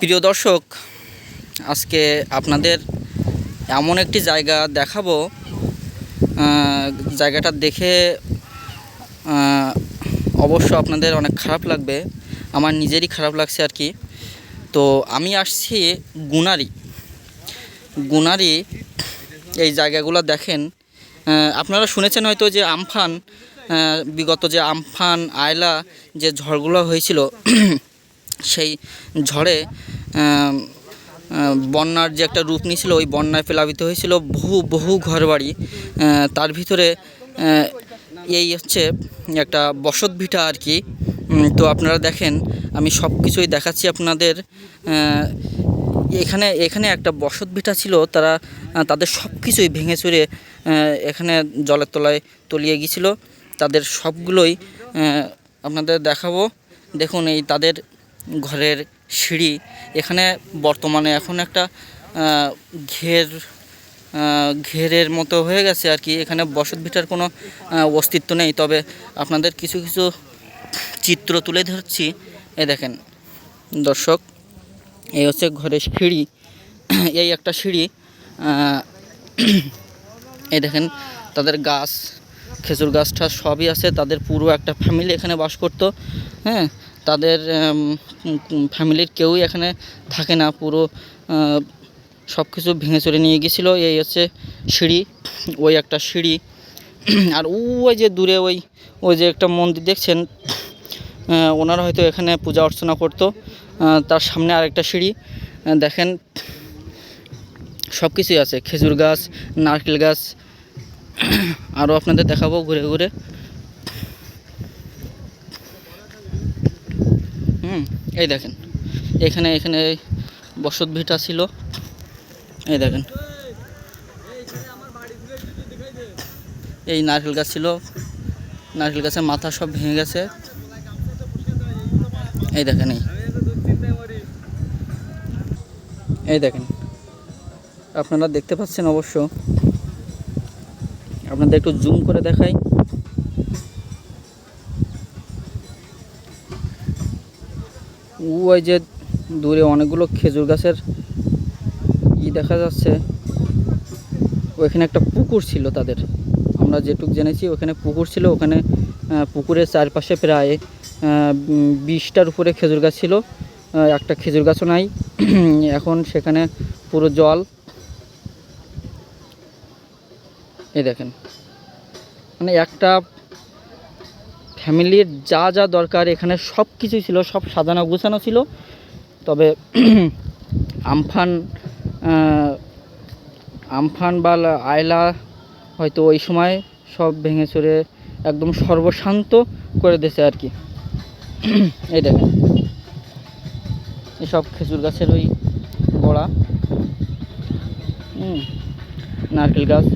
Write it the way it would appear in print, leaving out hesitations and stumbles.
প্রিয় দর্শক, আজকে আপনাদের এমন একটি জায়গা দেখাবো, জায়গাটা দেখে অবশ্য আপনাদের অনেক খারাপ লাগবে, আমার নিজেরই খারাপ লাগছে আর কি। তো আমি আসছি গুনারি। এই জায়গাগুলো দেখেন, আপনারা শুনেছেন হয়তো যে আমফান, বিগত যে আমফান আয়লা যে ঝড়গুলো হয়েছিল সেই ঝড়ে বন্যার যে একটা রূপ নিয়েছিল, ওই বন্যায় প্লাবিত হয়েছিল বহু ঘরবাড়ি। তার ভিতরে এই হচ্ছে একটা বসতভিটা আর কি। তো আপনারা দেখেন, আমি সব কিছুই দেখাচ্ছি আপনাদের। এখানে একটা বসতভিটা ছিল, তাদের সব কিছুই ভেঙে চুরে এখানে জলের তলায় তলিয়ে গিয়েছিল। তাদের সবগুলোই আপনাদের দেখাবো। দেখুন, এই তাদের ঘরের সিঁড়ি। এখানে বর্তমানে এখন একটা ঘেরের মতো হয়ে গেছে আর কি। এখানে বসতভিটার কোনো অস্তিত্ব নেই। তবে আপনাদের কিছু চিত্র তুলে ধরছি। এই দেখেন দর্শক, এই হচ্ছে ঘরের সিঁড়ি। এই একটা সিঁড়ি। এই দেখেন তাদের গাছ, খেজুর গাছটা সবই আছে। তাদের পুরো একটা ফ্যামিলি এখানে বাস করতো। হ্যাঁ, তাদের ফ্যামিলির কেউই এখানে থাকে না। পুরো সব কিছু ভেঙে চুরে নিয়ে গিয়েছিলো। এই হচ্ছে সিঁড়ি, ওই একটা সিঁড়ি। আর ওই যে দূরে ওই যে একটা মন্দির দেখছেন, ওনারা হয়তো এখানে পূজা অর্চনা করতো। তার সামনে আরেকটা সিঁড়ি। দেখেন সব কিছুই আছে, খেজুর গাছ, নারকেল গাছ। আরও আপনাদের দেখাবো ঘুরে ঘুরে। এই দেখেন, এখানে বসতভিটা ছিল। এই দেখেন, এই নারকেল গাছ ছিল, নারকেল গাছের মাথা সব ভেঙে গেছে। এই দেখেন, এই দেখেন, আপনারা দেখতে পাচ্ছেন অবশ্য। আপনাদের একটু জুম করে দেখাই। ওই যে দূরে অনেকগুলো খেজুর গাছের দেখা যাচ্ছে। ওইখানে একটা পুকুর ছিল তাদের, আমরা যেটুকু জেনেছি ওখানে পুকুর ছিল। ওখানে পুকুরের চারপাশে প্রায় 20টার উপরে খেজুর গাছ ছিল। একটা খেজুর গাছও নাই এখন সেখানে, পুরো জল। এই দেখেন, মানে একটা ফ্যামিলির যা দরকার এখানে সব কিছুই ছিল, সব সাজানো গুছানো ছিল। তবে আমফান বা আয়লা হয়তো ওই সময় সব ভেঙে চুরে একদম সর্বশান্ত করে দিয়েছে আর কি। এই দেখেন, এসব খেজুর গাছের ওই গোড়া, নারকেল গাছ।